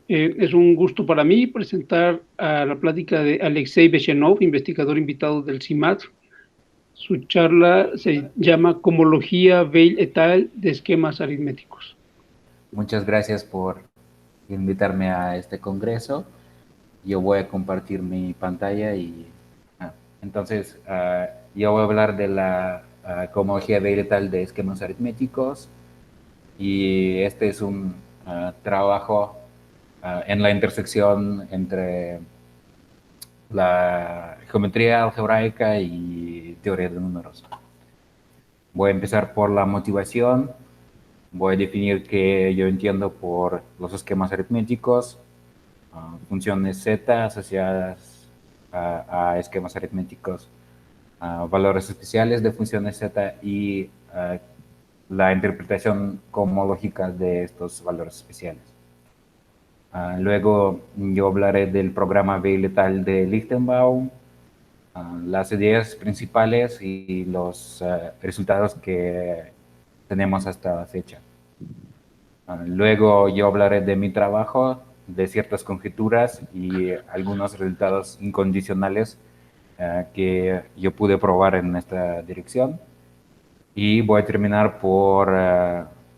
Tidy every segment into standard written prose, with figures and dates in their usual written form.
Es un gusto para mí presentar a la plática de Alexei Bechenov, investigador invitado del CIMAT. Su charla se llama Comología Weil et al. De esquemas aritméticos. Muchas gracias por invitarme a este congreso. Yo voy a compartir mi pantalla y entonces yo voy a hablar de la cohomología vegetal de esquemas aritméticos y este es un trabajo en la intersección entre la geometría algebraica y teoría de números. Voy a empezar por la motivación. Voy a definir qué yo entiendo por los esquemas aritméticos, funciones z asociadas a esquemas aritméticos, valores especiales de funciones z y la interpretación cosmológica de estos valores especiales. Luego yo hablaré del programa biletal de Lichtenbaum, las ideas principales y los resultados que tenemos hasta la fecha. Luego yo hablaré de mi trabajo, de ciertas conjeturas y algunos resultados incondicionales que yo pude probar en esta dirección. Y voy a terminar por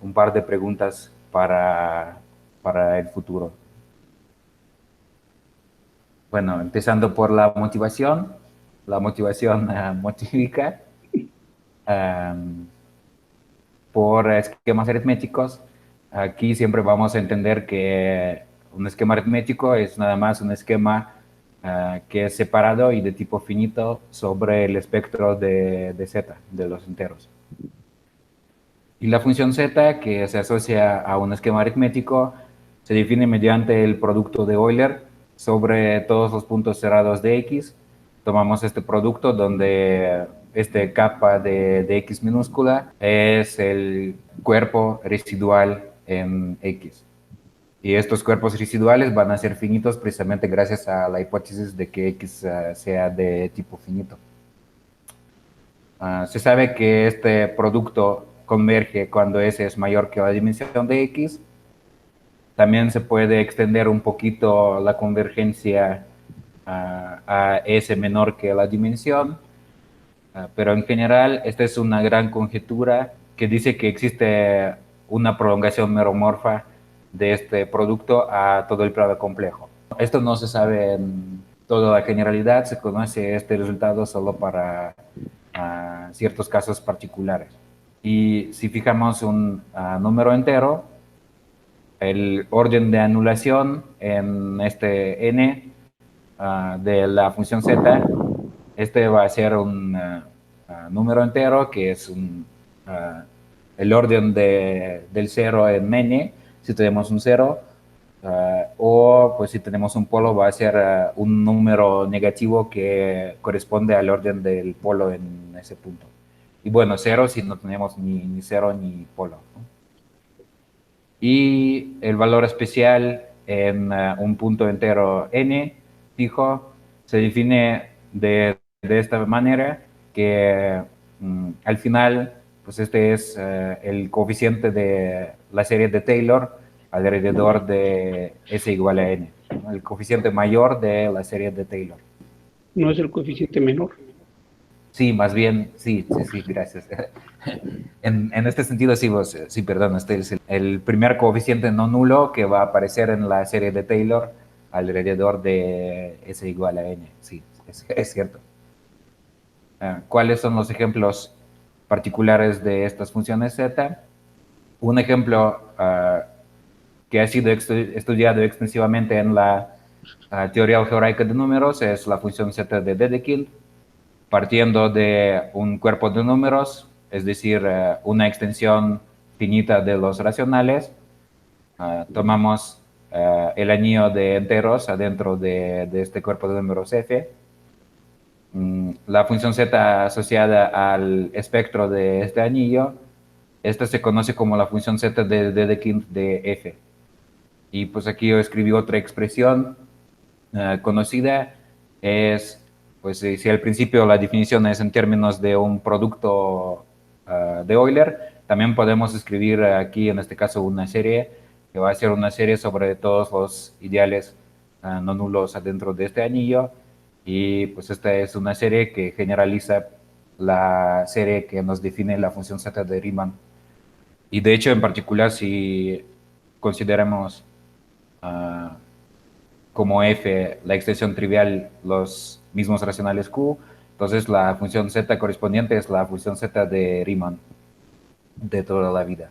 un par de preguntas para el futuro. Bueno, empezando por la motivación motívica por esquemas aritméticos. Aquí siempre vamos a entender que un esquema aritmético es nada más un esquema que es separado y de tipo finito sobre el espectro de z, de los enteros. Y la función z, que se asocia a un esquema aritmético, se define mediante el producto de Euler sobre todos los puntos cerrados de x. Tomamos este producto donde este capa de x minúscula es el cuerpo residual en x. Y estos cuerpos residuales van a ser finitos precisamente gracias a la hipótesis de que x sea de tipo finito. Se sabe que este producto converge cuando S es mayor que la dimensión de X. También se puede extender un poquito la convergencia a S menor que la dimensión, pero en general esta es una gran conjetura que dice que existe una prolongación meromorfa de este producto a todo el plano complejo. Esto no se sabe en toda la generalidad, se conoce este resultado solo para ciertos casos particulares. Y si fijamos un número entero, el orden de anulación en este n de la función z, este va a ser un número entero que es el orden del cero en n, si tenemos un cero, o pues si tenemos un polo va a ser un número negativo que corresponde al orden del polo en ese punto. Y bueno, cero si no tenemos ni cero ni polo, ¿no? Y el valor especial en un punto entero n fijo se define de esta manera que al final pues este es el coeficiente de la serie de Taylor alrededor de s igual a n, ¿no? El coeficiente mayor de la serie de Taylor. No es el coeficiente menor. Sí, más bien, sí, sí, sí, gracias. En este sentido, sí, sí, perdón, este es el primer coeficiente no nulo que va a aparecer en la serie de Taylor alrededor de S igual a n. Sí, es cierto. ¿Cuáles son los ejemplos particulares de estas funciones z? Un ejemplo que ha sido estudiado extensivamente en la teoría algebraica de números es la función z de Dedekind, partiendo de un cuerpo de números, es decir, una extensión finita de los racionales. Tomamos el anillo de enteros adentro de este cuerpo de números f. La función z asociada al espectro de este anillo, esta se conoce como la función z de Dedekind de f. Y pues aquí yo escribí otra expresión conocida, es, pues si al principio la definición es en términos de un producto de Euler, también podemos escribir aquí en este caso una serie que va a ser una serie sobre todos los ideales no nulos adentro de este anillo. Y pues esta es una serie que generaliza la serie que nos define la función Z de Riemann. Y de hecho, en particular, si consideramos como f la extensión trivial los mismos racionales q, entonces la función z correspondiente es la función z de Riemann de toda la vida.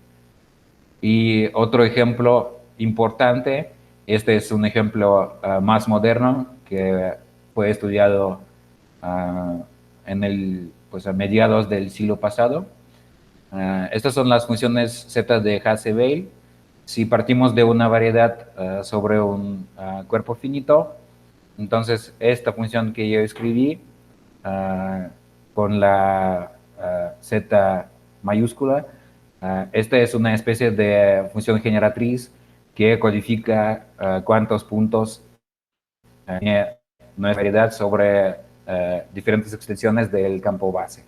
Y otro ejemplo importante, este es un ejemplo más moderno que fue estudiado pues a mediados del siglo pasado. Estas son las funciones z de Hasse-Weil. Si partimos de una variedad sobre un cuerpo finito, entonces esta función que yo escribí con la z mayúscula, esta es una especie de función generatriz que codifica cuántos puntos tiene nuestra variedad sobre diferentes extensiones del campo base.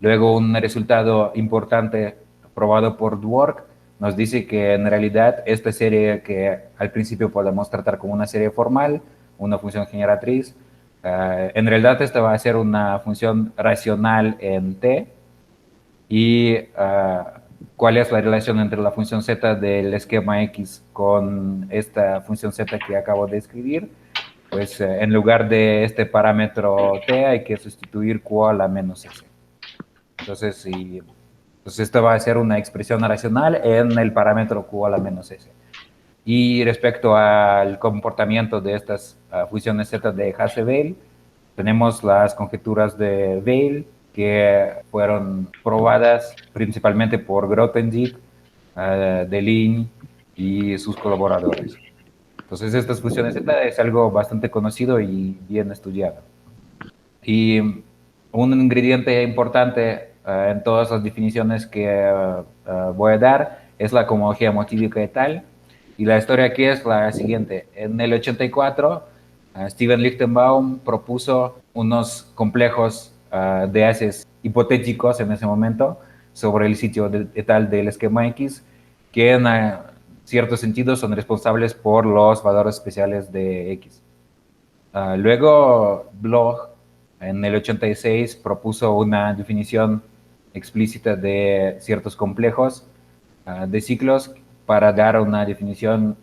Luego, un resultado importante probado por Dwork nos dice que en realidad esta serie que al principio podemos tratar como una serie formal, una función generatriz, en realidad esta va a ser una función racional en T. Y cuál es la relación entre la función z del esquema X con esta función z que acabo de escribir. Pues en lugar de este parámetro T hay que sustituir Q a la menos S. Entonces, pues esta va a ser una expresión racional en el parámetro Q a la menos S. Y respecto al comportamiento de estas funciones z de Hasse-Weil, tenemos las conjeturas de Weil, que fueron probadas principalmente por Grothendieck, Deligne y sus colaboradores. Entonces, estas funciones Z es algo bastante conocido y bien estudiado. Y un ingrediente importante en todas las definiciones que voy a dar es la cohomología motívica y tal. Y la historia aquí es la siguiente. En el 84, Steven Lichtenbaum propuso unos complejos de haces hipotéticos en ese momento sobre el sitio tal del esquema X, que en cierto sentido son responsables por los valores especiales de X. Luego, Bloch en el 86 propuso una definición explícita de ciertos complejos de ciclos para dar una definición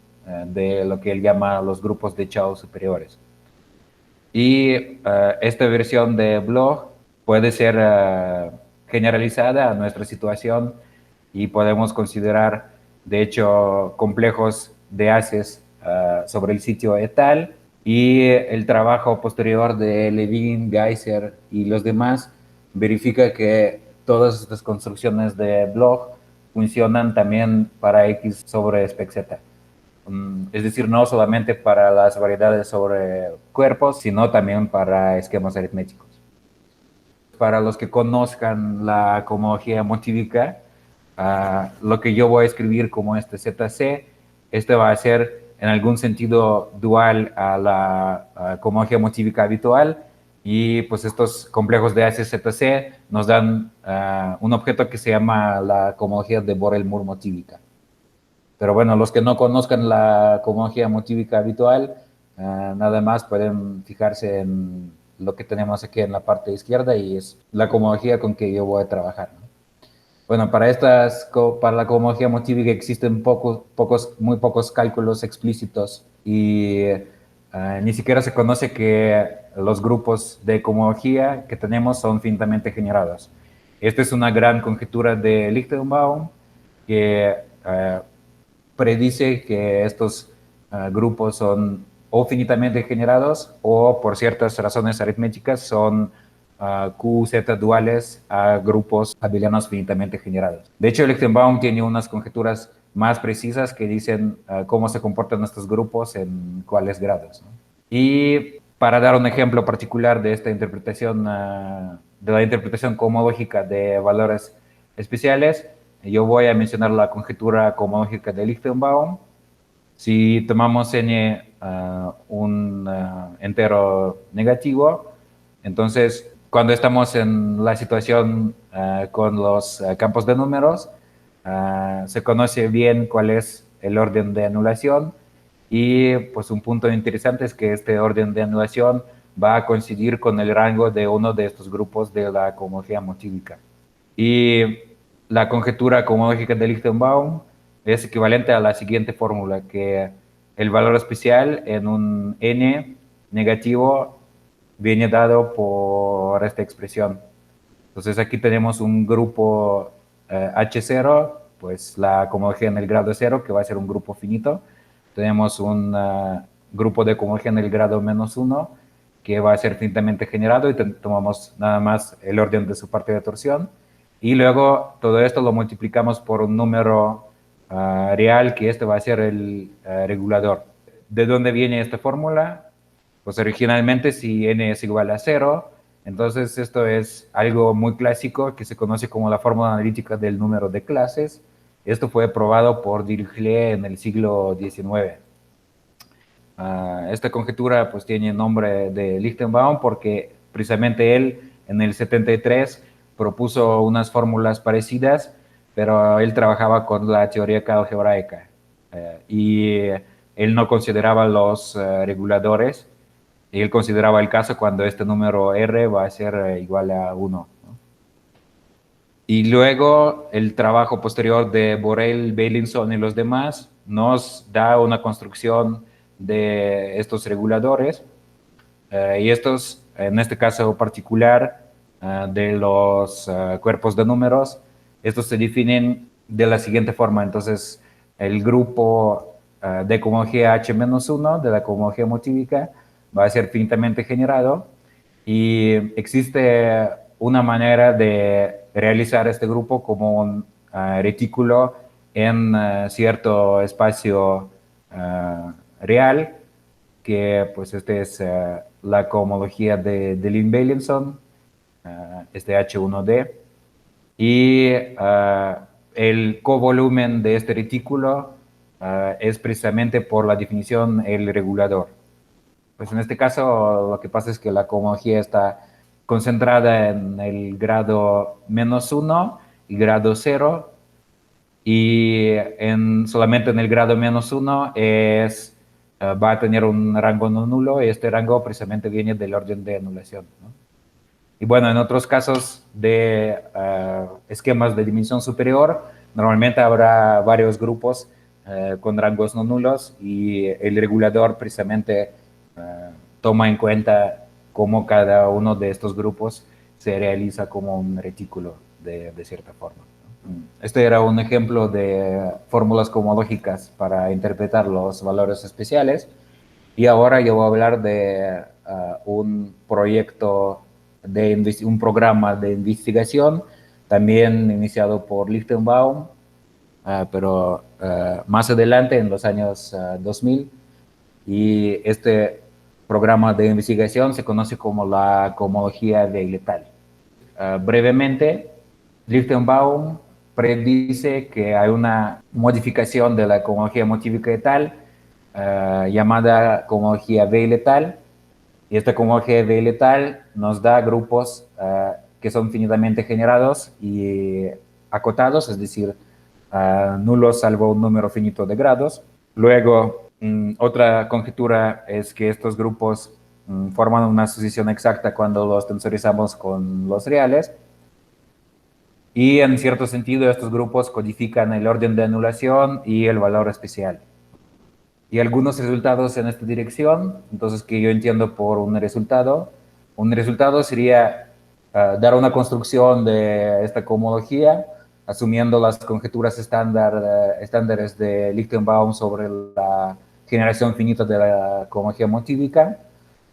de lo que él llama los grupos de Chao superiores. Y esta versión de Bloch puede ser generalizada a nuestra situación y podemos considerar, de hecho, complejos de haces sobre el sitio etal, y el trabajo posterior de Levin, Geiser y los demás verifica que todas estas construcciones de Bloch funcionan también para X sobre spec Z. Es decir, no solamente para las variedades sobre cuerpos, sino también para esquemas aritméticos. Para los que conozcan la cohomología motívica, lo que yo voy a escribir como este ZC, este va a ser en algún sentido dual a la cohomología motívica habitual, y pues estos complejos de ACZC nos dan un objeto que se llama la cohomología de Borel-Mur motívica. Pero bueno, los que no conozcan la cohomología motívica habitual, nada más pueden fijarse en lo que tenemos aquí en la parte izquierda, y es la cohomología con que yo voy a trabajar, ¿no? Bueno, para la cohomología motívica existen muy pocos cálculos explícitos, y ni siquiera se conoce que los grupos de cohomología que tenemos son finitamente generados. Esta es una gran conjetura de Lichtenbaum que predice que estos grupos son o finitamente generados o por ciertas razones aritméticas son QZ duales a grupos abelianos finitamente generados. De hecho, Lichtenbaum tiene unas conjeturas más precisas que dicen cómo se comportan estos grupos en cuáles grados, ¿no? Y para dar un ejemplo particular de esta interpretación, de la interpretación cohomológica de valores especiales, yo voy a mencionar la conjetura cohomológica de Lichtenbaum. Si tomamos n un entero negativo, entonces cuando estamos en la situación con los campos de números, se conoce bien cuál es el orden de anulación. Y pues un punto interesante es que este orden de anulación va a coincidir con el rango de uno de estos grupos de la cohomología motívica. Y la conjetura cohomológica de Lichtenbaum es equivalente a la siguiente fórmula, que el valor especial en un n negativo viene dado por esta expresión. Entonces aquí tenemos un grupo H0, pues la cohomología en el grado 0, que va a ser un grupo finito. Tenemos un grupo de cohomología en el grado -1, que va a ser finitamente generado, y tomamos nada más el orden de su parte de torsión. Y luego todo esto lo multiplicamos por un número real, que este va a ser el regulador. ¿De dónde viene esta fórmula? Pues originalmente, si n es igual a 0, entonces esto es algo muy clásico que se conoce como la fórmula analítica del número de clases. Esto fue probado por Dirichlet en el siglo XIX. Esta conjetura pues tiene nombre de Lichtenbaum porque precisamente él en el 73 propuso unas fórmulas parecidas, pero él trabajaba con la teoría algebraica y él no consideraba los reguladores. Y él consideraba el caso cuando este número R va a ser igual a 1. ¿No? Y luego el trabajo posterior de Borel, Beilinson y los demás nos da una construcción de estos reguladores, y estos, en este caso particular, de los cuerpos de números, estos se definen de la siguiente forma. Entonces, el grupo de cohomología H-1 de la cohomología motívica va a ser finitamente generado, y existe una manera de realizar este grupo como un retículo en cierto espacio real, que pues este es la cohomología de Lynn-Beilinson, este H1D, y el covolumen de este retículo es precisamente por la definición el regulador. Pues en este caso lo que pasa es que la cohomología está concentrada en el grado -1 y grado 0, y solamente en el grado -1 va a tener un rango no nulo, y este rango precisamente viene del orden de anulación, ¿no? Y bueno, en otros casos de esquemas de dimensión superior, normalmente habrá varios grupos con rangos no nulos, y el regulador precisamente toma en cuenta cómo cada uno de estos grupos se realiza como un retículo de cierta forma. Este era un ejemplo de fórmulas cohomológicas para interpretar los valores especiales, y ahora yo voy a hablar de un proyecto, un programa de investigación, también iniciado por Lichtenbaum, pero más adelante, en los años 2000, y este programa de investigación se conoce como la cohomología Weil-Tal. Brevemente, Lichtenbaum predice que hay una modificación de la cohomología motívica tal llamada cohomología Weil-Tal, y esta cohomología Weil-Tal nos da grupos que son finitamente generados y acotados, es decir, nulos salvo un número finito de grados. Luego, otra conjetura es que estos grupos forman una asociación exacta cuando los tensorizamos con los reales, y en cierto sentido estos grupos codifican el orden de anulación y el valor especial. Y algunos resultados en esta dirección, entonces, que yo entiendo por un resultado sería dar una construcción de esta cohomología asumiendo las conjeturas estándares de Lichtenbaum sobre la generación finita de la cohomología motívica,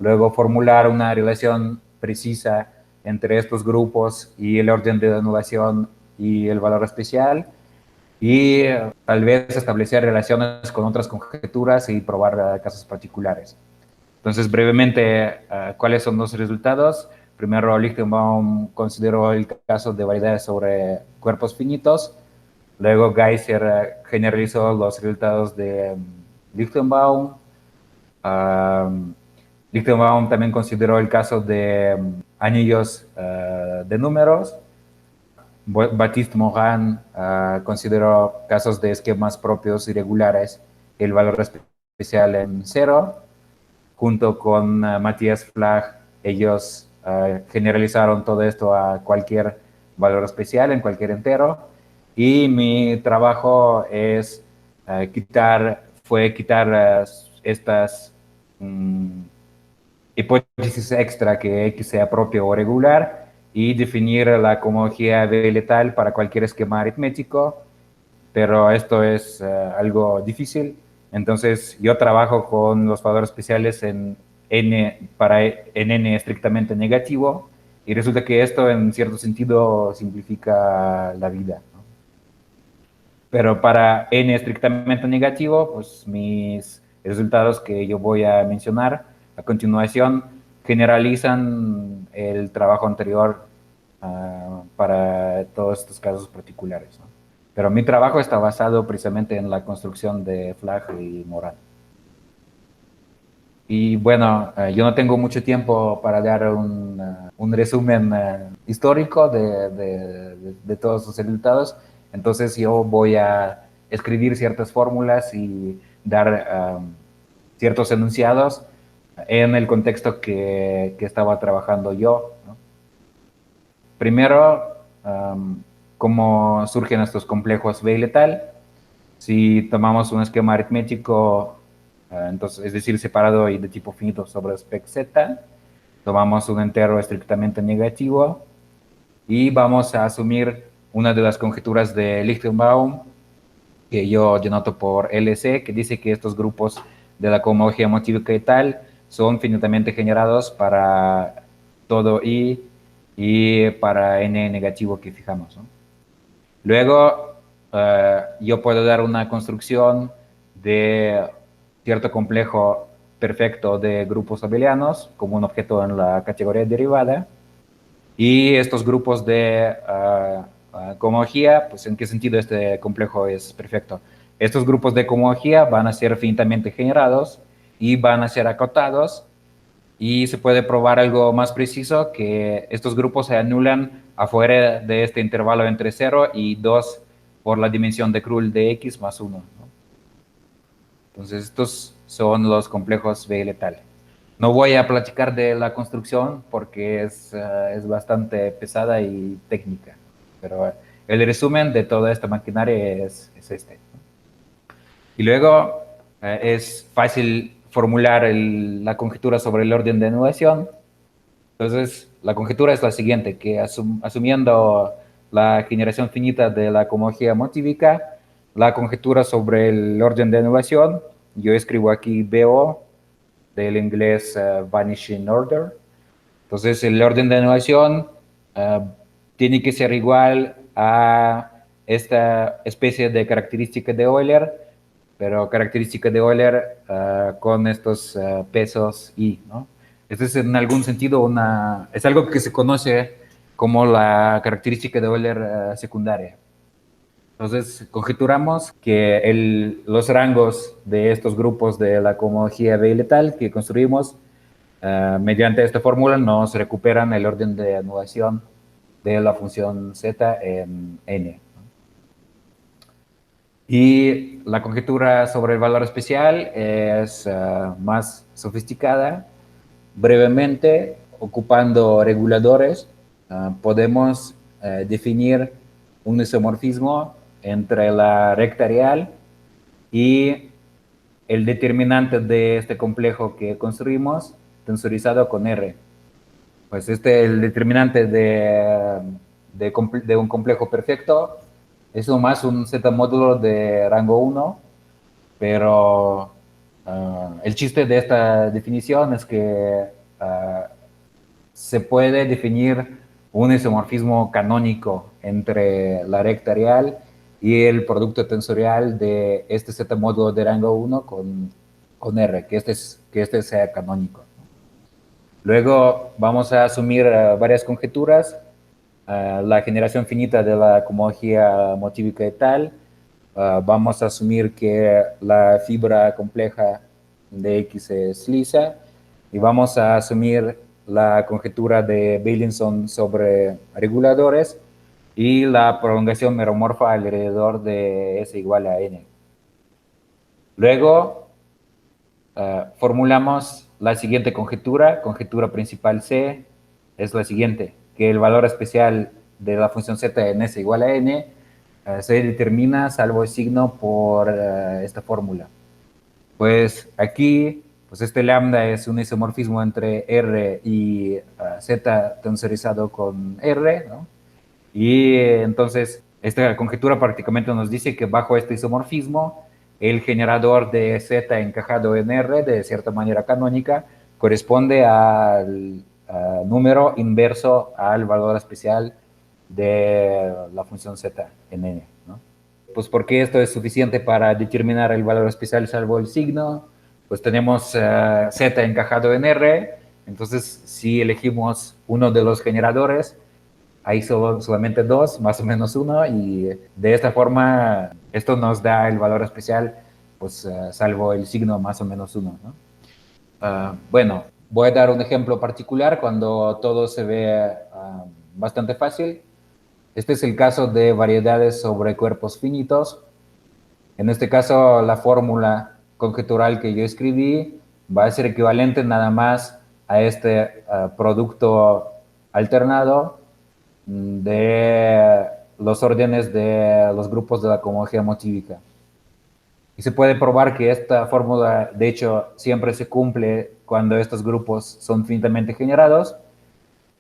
luego formular una relación precisa entre estos grupos y el orden de anulación y el valor especial, y tal vez establecer relaciones con otras conjeturas y probar casos particulares. Entonces, brevemente, ¿cuáles son los resultados? Primero, Lichtenbaum consideró el caso de variedades sobre cuerpos finitos. Luego, Geiser generalizó los resultados de Lichtenbaum. Lichtenbaum también consideró el caso de anillos de números. Baptiste-Morin consideró casos de esquemas propios y regulares el valor especial en cero. Junto con Matthias Flach, ellos generalizaron todo esto a cualquier valor especial en cualquier entero. Y mi trabajo es quitar estas hipótesis extra que X sea propio o regular y definir la cohomología B letal para cualquier esquema aritmético, pero esto es algo difícil. Entonces yo trabajo con los valores especiales en n estrictamente negativo, y resulta que esto en cierto sentido simplifica la vida, ¿no? Pero para n estrictamente negativo, pues mis resultados que yo voy a mencionar a continuación generalizan el trabajo anterior para todos estos casos particulares, ¿no? Pero mi trabajo está basado precisamente en la construcción de Flach y Morin. Y bueno, yo no tengo mucho tiempo para dar un resumen histórico de todos los resultados, entonces yo voy a escribir ciertas fórmulas y dar ciertos enunciados en el contexto que estaba trabajando yo, ¿no? Primero, cómo surgen estos complejos B letal. Si tomamos un esquema aritmético, entonces, es decir, separado y de tipo finito sobre spec Z, tomamos un entero estrictamente negativo y vamos a asumir una de las conjeturas de Lichtenbaum, que yo denoto por LC, que dice que estos grupos de la cohomología motívica y tal son finitamente generados para todo I y para N negativo que fijamos, ¿no? Luego, yo puedo dar una construcción de cierto complejo perfecto de grupos abelianos como un objeto en la categoría derivada. Y estos grupos de cohomología, pues ¿en qué sentido este complejo es perfecto? Estos grupos de cohomología van a ser finitamente generados y van a ser acotados, y se puede probar algo más preciso, que estos grupos se anulan afuera de este intervalo entre 0 y 2 por la dimensión de Krull de X más 1, ¿no? Entonces estos son los complejos B letal. No voy a platicar de la construcción porque es bastante pesada y técnica, pero el resumen de toda esta maquinaria es este, ¿no? Y luego es fácil formular la conjetura sobre el orden de anudación. Entonces, la conjetura es la siguiente, que asumiendo la generación finita de la cohomología motívica, la conjetura sobre el orden de anudación, yo escribo aquí BO, del inglés Vanishing Order. Entonces, el orden de anudación tiene que ser igual a esta especie de característica de Euler, pero característica de Euler con estos pesos I, ¿no? Esto es en algún sentido es algo que se conoce como la característica de Euler secundaria. Entonces, conjeturamos que los rangos de estos grupos de la cohomología B letal que construimos mediante esta fórmula nos recuperan el orden de anudación de la función z en n. Y la conjetura sobre el valor especial es más sofisticada. Brevemente, ocupando reguladores, podemos definir un isomorfismo entre la recta real y el determinante de este complejo que construimos, tensorizado con R. Pues el determinante de un complejo perfecto es nomás un Z módulo de rango 1, pero el chiste de esta definición es que se puede definir un isomorfismo canónico entre la recta real y el producto tensorial de este Z módulo de rango 1 con R, que este sea canónico. Luego vamos a asumir varias conjeturas. La generación finita de la cohomología motívica y tal. Vamos a asumir que la fibra compleja de X es lisa. Y vamos a asumir la conjetura de Beilinson sobre reguladores. y la prolongación meromorfa alrededor de S igual a N. Luego, formulamos la siguiente conjetura. Conjetura principal C es la siguiente, que el valor especial de la función z en S igual a N se determina salvo el signo por esta fórmula. Pues aquí, pues este lambda es un isomorfismo entre R y Z tensorizado con R, ¿no? Y entonces, esta conjetura prácticamente nos dice que bajo este isomorfismo, el generador de Z encajado en R, de cierta manera canónica, corresponde al número inverso al valor especial de la función Z en N, ¿no? Pues porque esto es suficiente para determinar el valor especial salvo el signo, pues tenemos Z encajado en R, entonces si elegimos uno de los generadores, hay solamente dos, más o menos uno, y de esta forma esto nos da el valor especial, pues salvo el signo más o menos uno, ¿no? Bueno, voy a dar un ejemplo particular cuando todo se ve bastante fácil. Este es el caso de variedades sobre cuerpos finitos. En este caso, la fórmula conjetural que yo escribí va a ser equivalente nada más a este producto alternado de los órdenes de los grupos de la cohomología motívica. Y se puede probar que esta fórmula, de hecho, siempre se cumple cuando estos grupos son finitamente generados.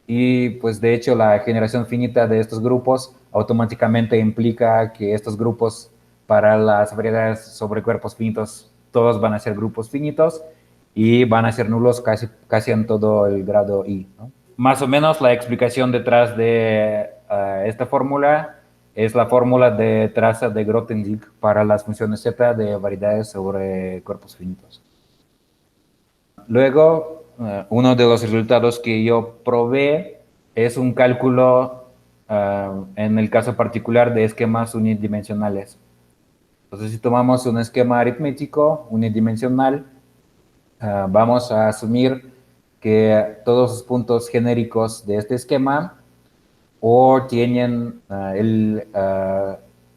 Y pues de hecho la generación finita de estos grupos automáticamente implica que estos grupos para las variedades sobre cuerpos finitos, todos van a ser grupos finitos y van a ser nulos casi en todo el grado I, ¿no? Más o menos la explicación detrás de esta fórmula es la fórmula de traza de Grothendieck para las funciones z de variedades sobre cuerpos finitos. Luego, uno de los resultados que yo probé es un cálculo en el caso particular de esquemas unidimensionales. Entonces, si tomamos un esquema aritmético unidimensional, vamos a asumir que todos los puntos genéricos de este esquema o tienen el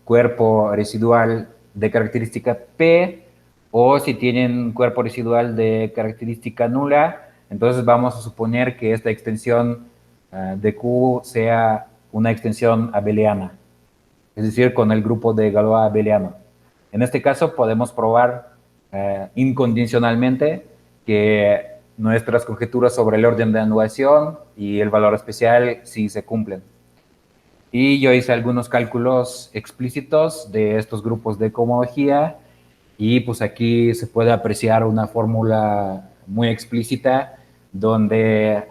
cuerpo residual de característica P, o si tienen cuerpo residual de característica nula, entonces vamos a suponer que esta extensión de Q sea una extensión abeliana, es decir, con el grupo de Galois abeliano. En este caso podemos probar incondicionalmente que nuestras conjeturas sobre el orden de anulación y el valor especial sí se cumplen. Y yo hice algunos cálculos explícitos de estos grupos de cohomología y pues aquí se puede apreciar una fórmula muy explícita donde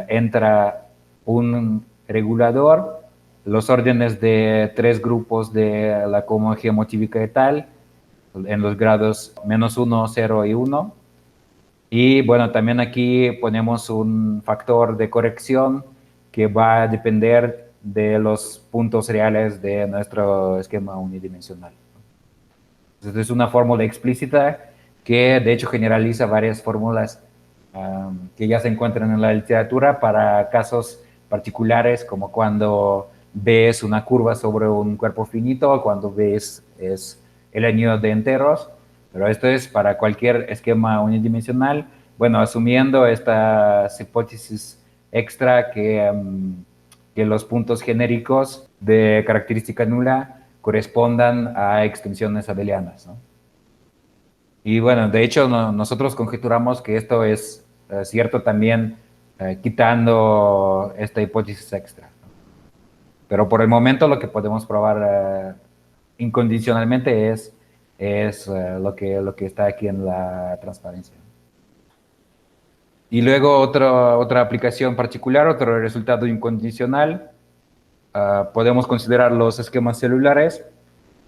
entra un regulador, los órdenes de tres grupos de la cohomología motívica y tal, en los grados -1, 0 y 1. Y bueno, también aquí ponemos un factor de corrección que va a depender de los puntos reales de nuestro esquema unidimensional. Entonces es una fórmula explícita que de hecho generaliza varias fórmulas que ya se encuentran en la literatura para casos particulares, como cuando ves una curva sobre un cuerpo finito o cuando ves el anillo de enteros. Pero esto es para cualquier esquema unidimensional, bueno, asumiendo estas hipótesis extra que los puntos genéricos de característica nula correspondan a extensiones abelianas, ¿no? Y bueno, de hecho nosotros conjeturamos que esto es cierto también quitando esta hipótesis extra, ¿no? Pero por el momento lo que podemos probar incondicionalmente es lo que está aquí en la transparencia. Y luego otra aplicación particular, otro resultado incondicional, podemos considerar los esquemas celulares.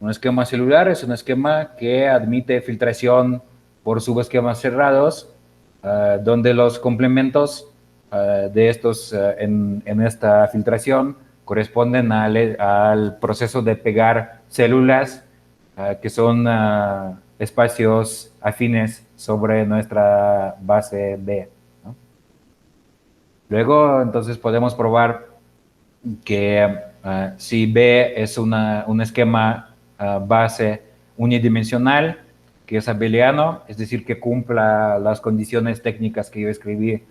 Un esquema celular es un esquema que admite filtración por subesquemas cerrados, donde los complementos de estos en esta filtración corresponden al proceso de pegar células que son espacios afines sobre nuestra base B, ¿no? Luego, entonces, podemos probar que si B es un esquema base unidimensional, que es abeliano, es decir, que cumpla las condiciones técnicas que yo escribí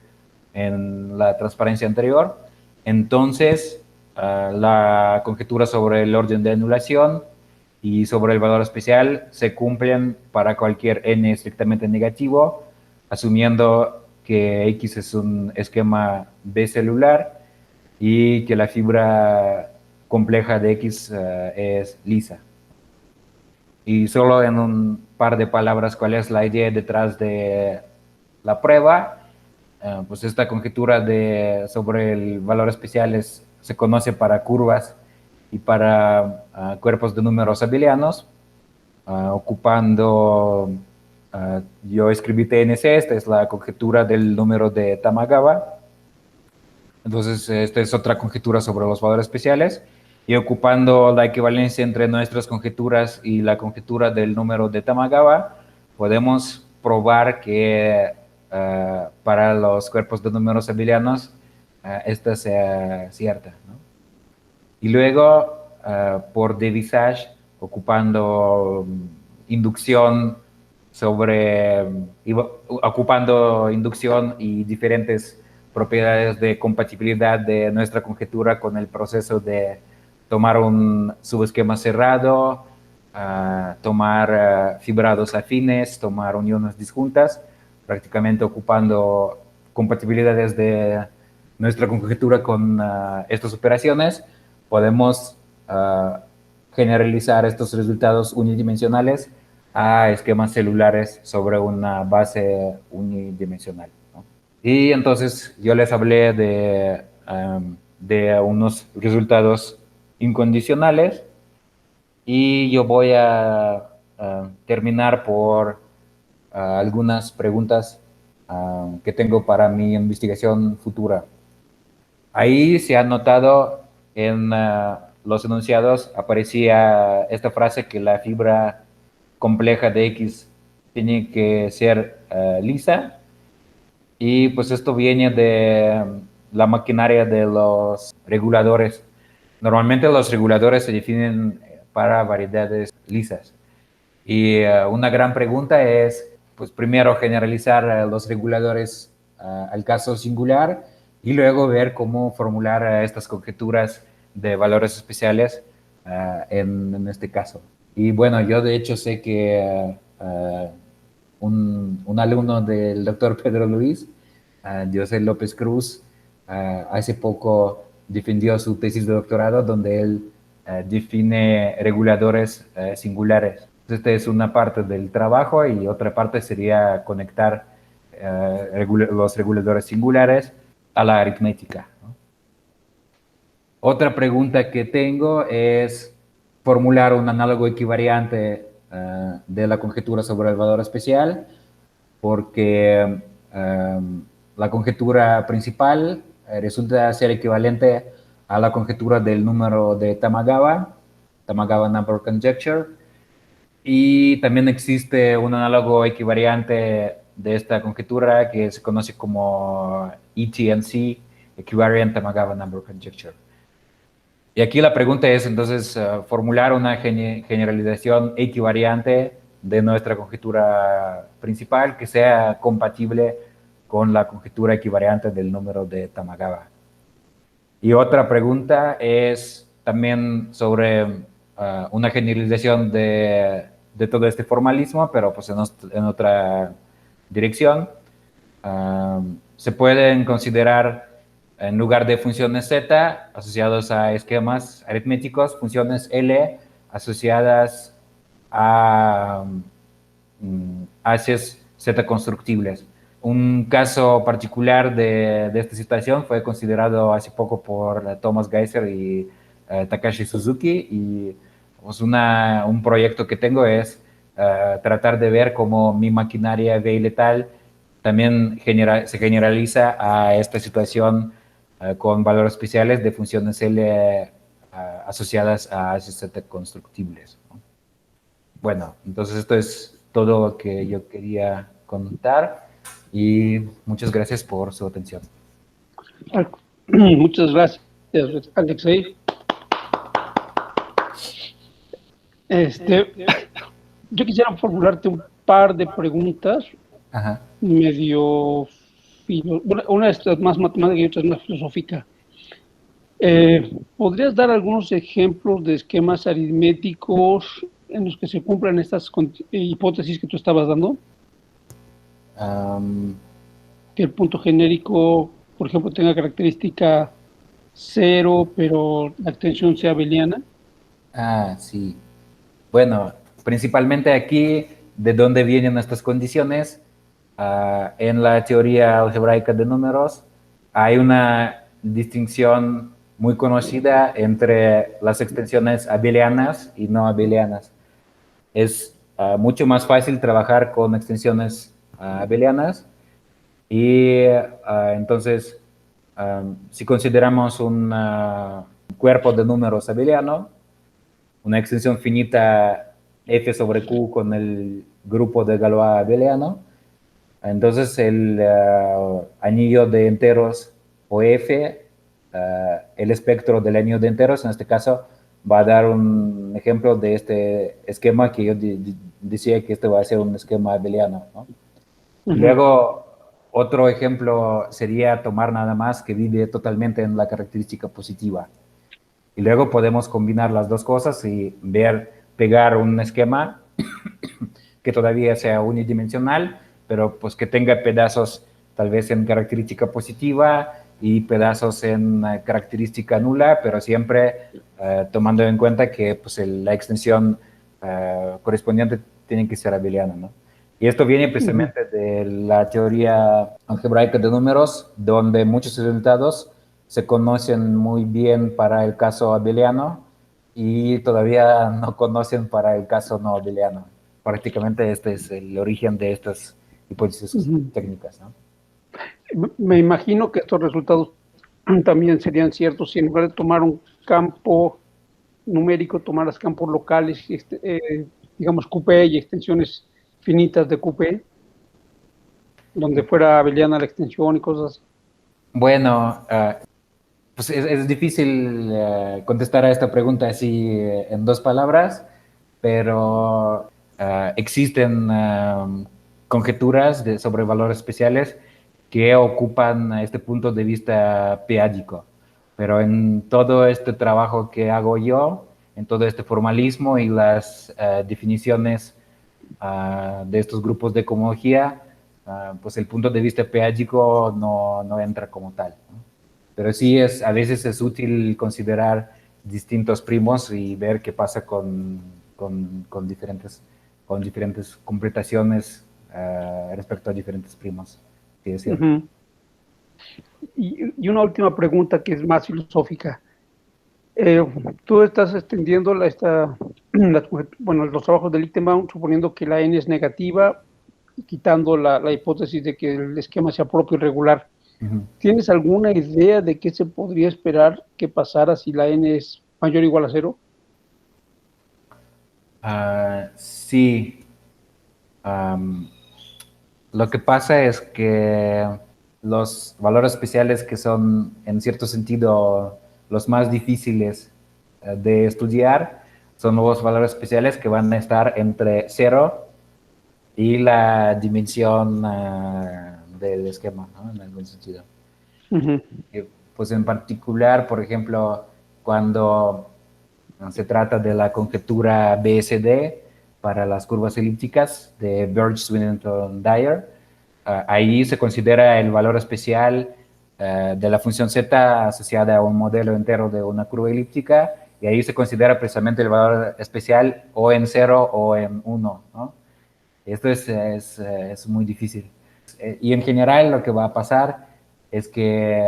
en la transparencia anterior, entonces la conjetura sobre el orden de anulación y sobre el valor especial se cumplen para cualquier n estrictamente negativo, asumiendo que X es un esquema B-celular y que la fibra compleja de X es lisa. Y solo en un par de palabras, ¿cuál es la idea detrás de la prueba? Pues esta conjetura sobre el valor especial se conoce para curvas y para cuerpos de números abelianos, ocupando, yo escribí TNC, esta es la conjetura del número de Tamagawa. Entonces, esta es otra conjetura sobre los valores especiales. Y ocupando la equivalencia entre nuestras conjeturas y la conjetura del número de Tamagawa, podemos probar que para los cuerpos de números abelianos esta sea cierta, ¿no? Y luego, por de Visage, ocupando inducción ocupando inducción y diferentes propiedades de compatibilidad de nuestra conjetura con el proceso de tomar un subesquema cerrado, tomar fibrados afines, tomar uniones disjuntas, prácticamente ocupando compatibilidades de nuestra conjetura con estas operaciones, podemos generalizar estos resultados unidimensionales a esquemas celulares sobre una base unidimensional, ¿no? Y entonces yo les hablé de unos resultados incondicionales y yo voy a terminar por algunas preguntas que tengo para mi investigación futura. Ahí se ha notado en los enunciados, aparecía esta frase que la fibra compleja de X tiene que ser lisa, y pues esto viene de la maquinaria de los reguladores. Normalmente los reguladores se definen para variedades lisas. Y una gran pregunta es, pues primero generalizar los reguladores al caso singular y luego ver cómo formular estas conjeturas de valores especiales en este caso. Y bueno, yo de hecho sé que un alumno del doctor Pedro Luis, José López Cruz, hace poco defendió su tesis de doctorado donde él define reguladores singulares. Esta es una parte del trabajo y otra parte sería conectar los reguladores singulares a la aritmética, ¿no? Otra pregunta que tengo es formular un análogo equivariante de la conjetura sobre el valor especial, porque la conjetura principal resulta ser equivalente a la conjetura del número de Tamagawa, Tamagawa Number Conjecture, y también existe un análogo equivariante de esta conjetura que se conoce como ETNC, Equivariant Tamagawa Number Conjecture. Y aquí la pregunta es entonces formular una generalización equivariante de nuestra conjetura principal que sea compatible con la conjetura equivariante del número de Tamagawa. Y otra pregunta es también sobre una generalización de todo este formalismo, pero pues en otra dirección. Se pueden considerar, en lugar de funciones z asociadas a esquemas aritméticos, funciones L asociadas a haces z constructibles. Un caso particular de esta situación fue considerado hace poco por Thomas Geiser y Takashi Suzuki, y pues un proyecto que tengo es tratar de ver cómo mi maquinaria B-letal también se generaliza a esta situación con valores especiales de funciones L asociadas a Z constructibles, ¿no? Bueno, entonces esto es todo lo que yo quería contar y muchas gracias por su atención. Muchas gracias, Alexei. Este, yo quisiera formularte un par de preguntas Ajá. medio, una es más matemática y otra es más filosófica. ¿Podrías dar algunos ejemplos de esquemas aritméticos en los que se cumplan estas hipótesis que tú estabas dando? Am, Que el punto genérico, por ejemplo, tenga característica cero, pero la extensión sea abeliana. sí. Bueno, principalmente aquí, ¿de dónde vienen estas condiciones? En la teoría algebraica de números hay una distinción muy conocida entre las extensiones abelianas y no abelianas. Es mucho más fácil trabajar con extensiones abelianas y entonces, si consideramos un cuerpo de números abeliano, una extensión finita f sobre q con el grupo de Galois abeliano, entonces el anillo de enteros o f, el espectro del anillo de enteros, en este caso, va a dar un ejemplo de este esquema que yo decía que este va a ser un esquema abeliano, ¿no? Uh-huh. Luego, otro ejemplo sería tomar nada más que vive totalmente en la característica positiva. Y luego podemos combinar las dos cosas y ver, pegar un esquema que todavía sea unidimensional, pero pues que tenga pedazos tal vez en característica positiva y pedazos en característica nula, pero siempre tomando en cuenta que pues, la extensión correspondiente tiene que ser abeliana, ¿no? Y esto viene Uh-huh. precisamente de la teoría algebraica de números, donde muchos resultados se conocen muy bien para el caso abeliano y todavía no conocen para el caso no abeliano. Prácticamente este es el origen de estas hipótesis Uh-huh. técnicas, ¿no? Me imagino que estos resultados también serían ciertos si en lugar de tomar un campo numérico, tomaras campos locales, digamos QP y extensiones finitas de QP, donde fuera abeliana la extensión y cosas así. Bueno, pues es difícil contestar a esta pregunta así en dos palabras, pero existen conjeturas sobre valores especiales que ocupan este punto de vista peádico. Pero en todo este trabajo que hago yo, en todo este formalismo y las definiciones de estos grupos de cohomología, pues el punto de vista peágico no entra como tal, ¿no? Pero sí a veces es útil considerar distintos primos y ver qué pasa con diferentes completaciones respecto a diferentes primos. Sí, es cierto. Uh-huh. Y una última pregunta que es más filosófica. Eh, Tú estás extendiendo bueno, los trabajos de Lichtenbaum suponiendo que la n es negativa, quitando la hipótesis de que el esquema sea propio y regular. Uh -huh. ¿Tienes alguna idea de qué se podría esperar que pasara si la n es mayor o igual a cero? Sí. Um, lo que pasa es que los valores especiales que son en cierto sentido los más difíciles de estudiar son los valores especiales que van a estar entre 0 y la dimensión del esquema, ¿no? En algún sentido. Uh-huh. Pues en particular, por ejemplo, cuando se trata de la conjetura BSD para las curvas elípticas de Birch, Swinnerton, Dyer, ahí se considera el valor especial de la función z asociada a un modelo entero de una curva elíptica, y ahí se considera precisamente el valor especial o en 0 o en 1, ¿no? Esto es muy difícil. Y en general lo que va a pasar es que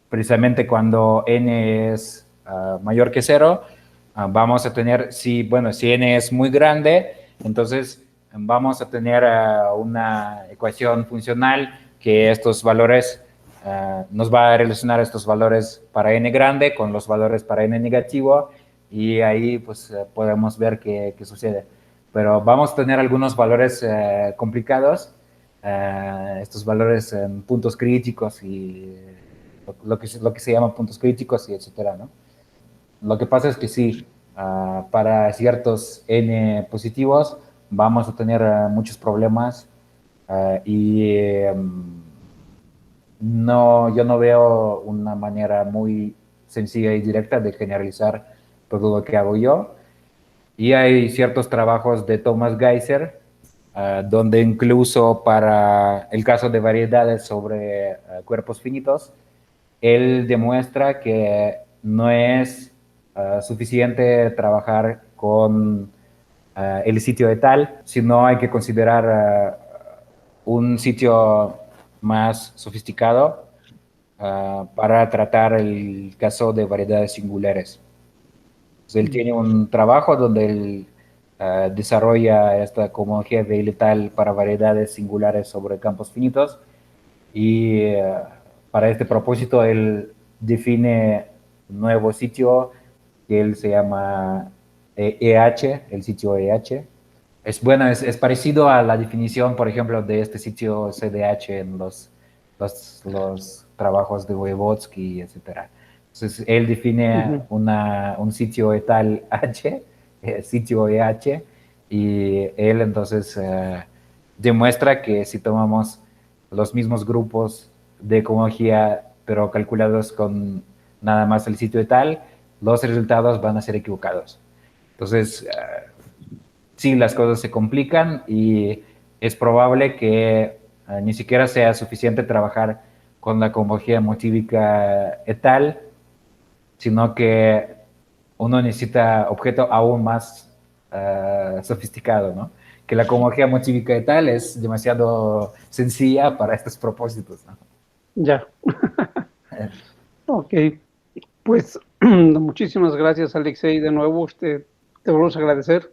precisamente cuando n es mayor que 0, vamos a tener, bueno, si n es muy grande, entonces vamos a tener una ecuación funcional que estos valores nos va a relacionar estos valores para n grande con los valores para n negativo, y ahí pues podemos ver qué sucede. Pero vamos a tener algunos valores complicados, estos valores en puntos críticos y lo que se llama puntos críticos y etcétera, ¿no? Lo que pasa es que sí, para ciertos n positivos vamos a tener muchos problemas y no, yo no veo una manera muy sencilla y directa de generalizar todo lo que hago yo. Y hay ciertos trabajos de Thomas Geiser, donde incluso para el caso de variedades sobre cuerpos finitos, él demuestra que no es suficiente trabajar con el sitio de tal, sino hay que considerar un sitio más sofisticado para tratar el caso de variedades singulares. Entonces, él tiene un trabajo donde él desarrolla esta cohomología biletal para variedades singulares sobre campos finitos y para este propósito él define un nuevo sitio que él se llama EH, el sitio EH. Es bueno, es parecido a la definición, por ejemplo, de este sitio CDH en los trabajos de Voevodsky, etcétera. Entonces, él define un sitio etal H, sitio EH, y él entonces demuestra que si tomamos los mismos grupos de cohomología, pero calculados con nada más el sitio etal, los resultados van a ser equivocados. Entonces, sí, las cosas se complican y es probable que ni siquiera sea suficiente trabajar con la cohomología motívica etal, sino que uno necesita objeto aún más sofisticado, ¿no? Que la cohomología motívica etal es demasiado sencilla para estos propósitos, ¿no? Ya. Ok, pues muchísimas gracias, Alexei, de nuevo, te volvemos a agradecer.